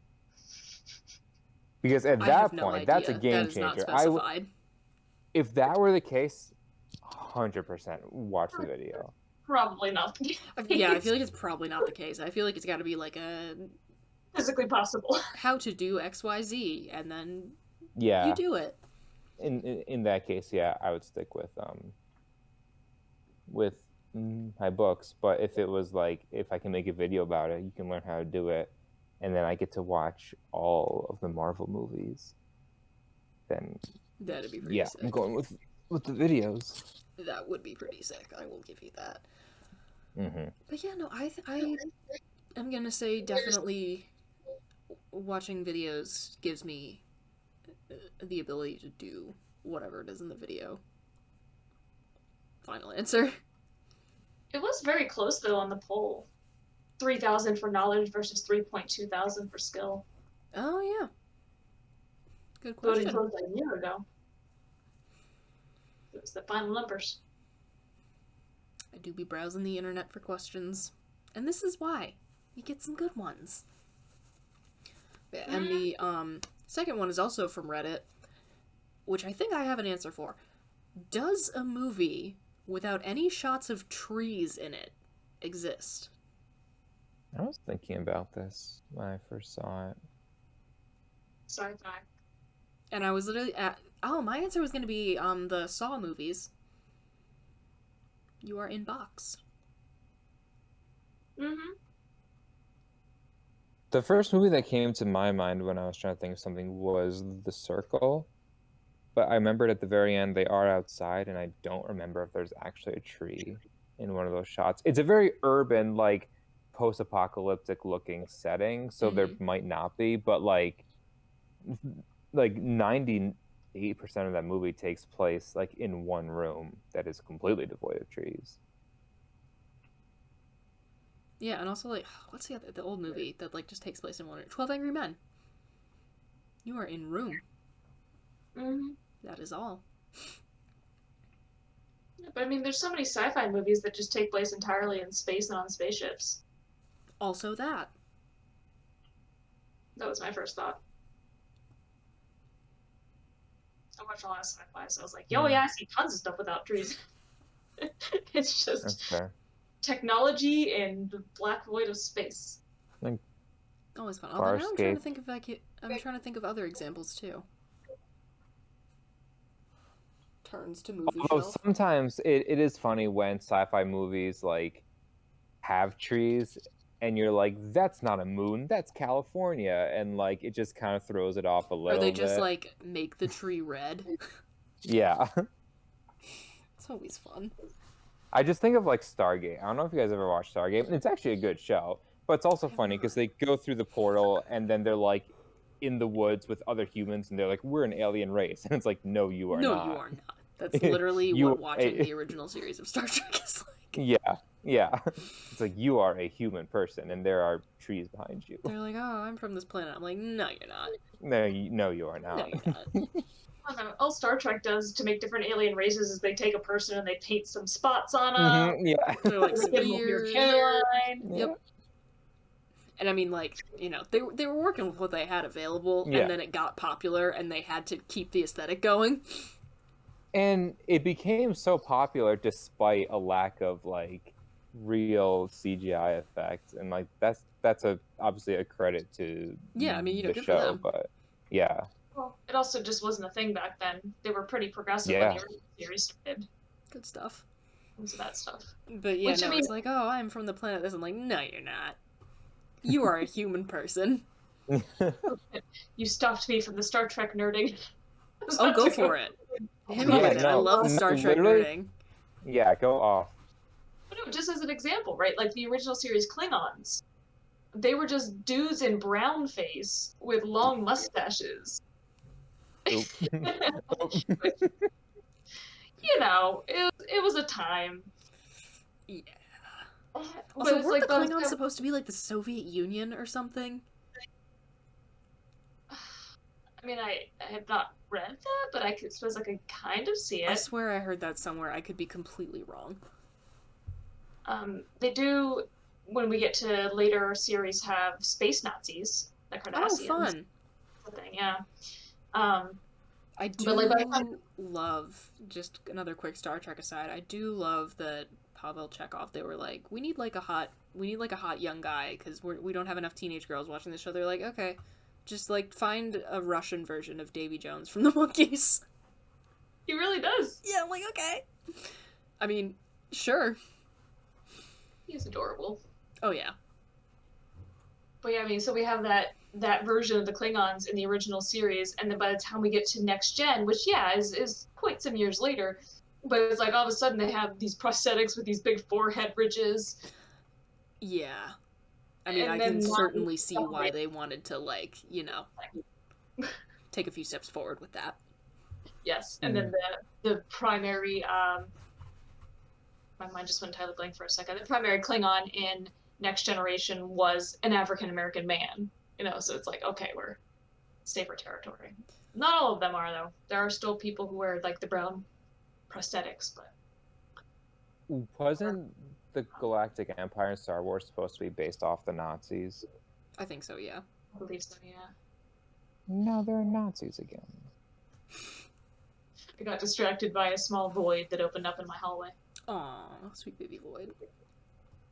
because at that point that's a game changer. If that were the case, 100% watch the video. Probably not. Yeah, I feel like it's probably not the case. I feel like it's got to be a physically possible how to do XYZ, and then you do it. In that case, yeah, I would stick with my books. But if it was if I can make a video about it, you can learn how to do it, and then I get to watch all of the Marvel movies, then that'd be pretty sick. I'm going with the videos. That would be pretty sick. I will give you that. Mm-hmm. But yeah, no, I am gonna say definitely watching videos gives me the ability to do whatever it is in the video. Final answer. It was very close though on the poll. 3,000 for knowledge versus 3,200 for skill. Oh yeah. Good question. Voting closed a year ago. It was the final numbers. I do be browsing the internet for questions, and this is why you get some good ones. Yeah, and the second one is also from Reddit, which I think I have an answer for. Does a movie without any shots of trees in it exist? I was thinking about this when I first saw it. Sci-fi. And I was literally my answer was going to be the Saw movies. You are in box. Mm-hmm. The first movie that came to my mind when I was trying to think of something was The Circle. But I remembered at the very end they are outside, and I don't remember if there's actually a tree in one of those shots. It's a very urban, post-apocalyptic looking setting, so there might not be, but 98% of that movie takes place in one room that is completely devoid of trees. Yeah, and also what's the old movie that just takes place in one room? 12 Angry Men. You are in room. Mm-hmm. That is all. But I mean, there's so many sci-fi movies that just take place entirely in space and on spaceships. Also that. That was my first thought. I watch a lot of sci-fi, so I was like, yo, yeah, I see tons of stuff without trees. It's just technology and the black void of space. Always fun. Although now I'm trying to think if I'm trying to think of other examples too. Turns to movie shelf. Sometimes it is funny when sci-fi movies like have trees and you're like, that's not a moon, that's California, and like it just kind of throws it off a little bit. Or they just like make the tree red. Yeah. It's always fun. I just think of like Stargate. I don't know if you guys ever watched Stargate. It's actually a good show, but it's also funny because they go through the portal and then they're like in the woods with other humans and they're like, we're an alien race. And it's like, no, you are not. No, you are not. That's literally what watching the original series of Star Trek is like. Yeah. It's like, you are a human person and there are trees behind you. They're like, oh, I'm from this planet. I'm like, no, you're not. No, you are not. No, you're not. I don't know. All Star Trek does to make different alien races is they take a person and they paint some spots on them. Mm-hmm, yeah. They're like they give them a weird hairline. Yep. And I mean, like, you know, they were working with what they had available, and then it got popular, and they had to keep the aesthetic going. And it became so popular despite a lack of like real CGI effects, and like that's obviously a credit to I mean, you know, the good show, for them. but yeah. Well, it also just wasn't a thing back then. They were pretty progressive when the original series started. Good stuff. Into that stuff. But yeah, no, it's like, oh, I'm from the planet this. I'm like, no, you're not. You are a human person. You stopped me from the Star Trek nerding. Oh, go for it. Hit me with it. I love the Star Trek nerding. Yeah, go off. But no, just as an example, right? Like the original series Klingons. They were just dudes in brown face with long mustaches. You know, it was a time. Yeah. Also, weren't like the Klingons supposed to be like the Soviet Union or something? I mean, I have not read that, but I suppose I could kind of see it. I swear I heard that somewhere. I could be completely wrong. They do, when we get to later series, have space Nazis, the Cardassians. Oh, fun. Thing, yeah. I do love, just another quick Star Trek aside, I do love that Pavel Chekhov, they were like, we need like a hot young guy, because we don't have enough teenage girls watching this show. They're like, okay, just like find a Russian version of Davy Jones from the Monkees. He really does. Yeah, I'm like, okay. I mean, sure. He's adorable. Oh yeah. But yeah, I mean, so we have that version of the Klingons in the original series, and then by the time we get to Next Gen, which is quite some years later, but it's like all of a sudden they have these prosthetics with these big forehead ridges. Yeah. I mean, I can certainly see why they wanted to, like, you know, take a few steps forward with that. Yes, and then the primary, my mind just went entirely blank for a second. The primary Klingon in Next Generation was an African-American man, you know, so it's like, okay, we're safer territory. Not all of them are, though. There are still people who wear, like, the brown prosthetics, but... Wasn't the Galactic Empire in Star Wars supposed to be based off the Nazis? I think so, yeah. I believe so, yeah. No, they're Nazis again. I got distracted by a small void that opened up in my hallway. Aw, sweet baby void.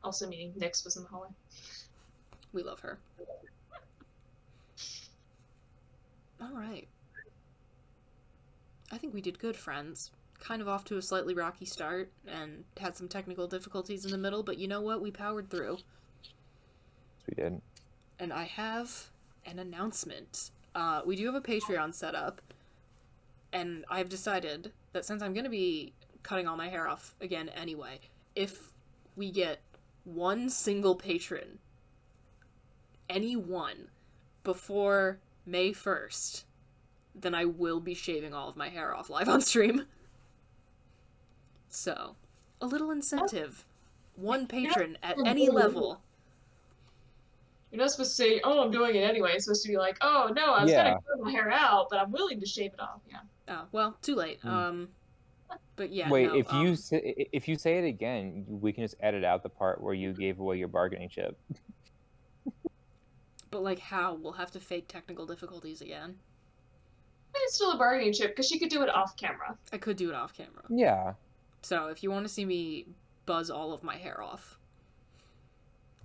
Also meaning Nyx was in the hallway. We love her. Alright. I think we did good, friends. Kind of off to a slightly rocky start, and had some technical difficulties in the middle, but you know what? We powered through. Yes, we did. And I have an announcement. We do have a Patreon set up, and I've decided that since I'm going to be cutting all my hair off again anyway, if we get one single patron, any one, before May 1st, then I will be shaving all of my hair off live on stream. So, a little incentive. One patron at any level. You're not supposed to say, "Oh, I'm doing it anyway." It's supposed to be like, "Oh no, I was gonna grow my hair out, but I'm willing to shave it off." Yeah. Oh well, too late. But yeah. Wait, no, if you say it again, we can just edit out the part where you gave away your bargaining chip. But like, how? We'll have to fake technical difficulties again. It's still a bargaining chip because she could do it off camera. I could do it off camera. Yeah. So if you want to see me buzz all of my hair off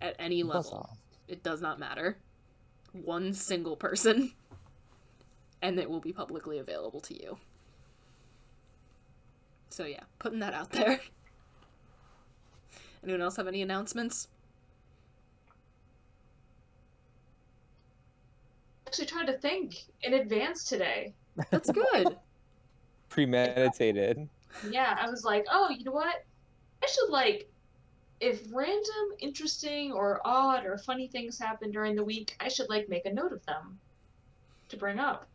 at any level, it does not matter. One single person, and it will be publicly available to you. So yeah, putting that out there. Anyone else have any announcements? Actually tried to think in advance today. That's good. Premeditated. Yeah, I was like, oh, you know what? I should, like, if random, interesting, or odd, or funny things happen during the week, I should, like, make a note of them to bring up.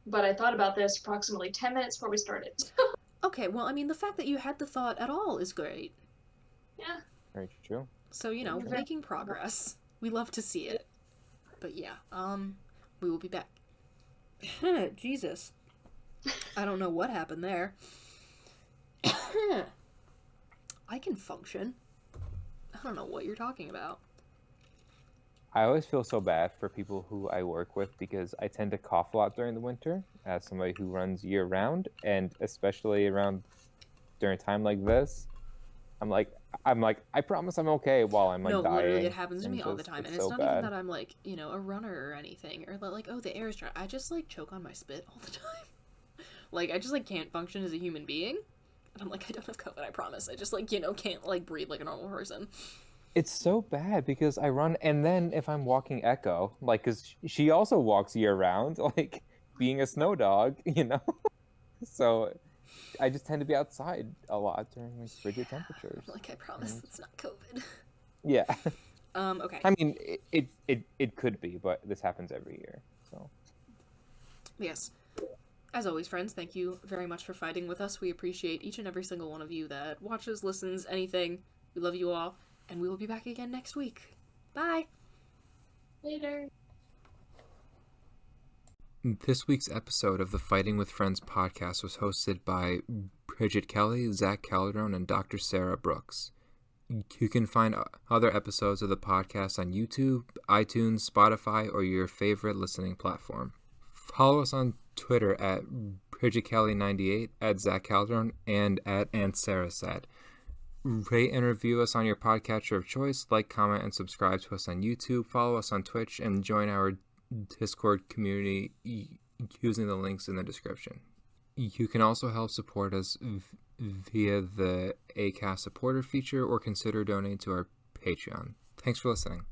But I thought about this approximately 10 minutes before we started. Okay, well, I mean, the fact that you had the thought at all is great. Yeah. Very true. So, you know, making progress. We love to see it. But yeah, we will be back. Jesus. I don't know what happened there. I can function. I don't know what you're talking about. I always feel so bad for people who I work with because I tend to cough a lot during the winter as somebody who runs year round, and especially during a time like this. I'm like, I promise I'm okay while I'm like dying. No, literally, it happens to me all the time, and it's so not bad. even that I'm like, you know, a runner or anything, or like, oh, the air is dry. I just like choke on my spit all the time. Like, I just like can't function as a human being, and I'm like, I don't have COVID, I promise. I just like, you know, can't like breathe like a normal person. It's so bad because I run, and then if I'm walking Echo, like, because she also walks year round, like being a snow dog, you know. So I just tend to be outside a lot during like frigid temperatures. Like, I promise it's not COVID. Yeah. Okay. I mean, it could be, but this happens every year. So. Yes. As always, friends, thank you very much for fighting with us. We appreciate each and every single one of you that watches, listens, anything. We love you all, and we will be back again next week. Bye. Later. This week's episode of the Fighting with Friends podcast was hosted by Bridget Kelly, Zach Calderon, and Dr. Sarah Brooks. You can find other episodes of the podcast on YouTube, iTunes, Spotify, or your favorite listening platform. Follow us on Twitter at BridgetKelly98, at Zach Calderon, and at Aunt Sarah Said. Rate and review us on your podcatcher of choice. Like, comment, and subscribe to us on YouTube. Follow us on Twitch and join our Discord community using the links in the description. You can also help support us via the Acast supporter feature or consider donating to our Patreon. Thanks for listening.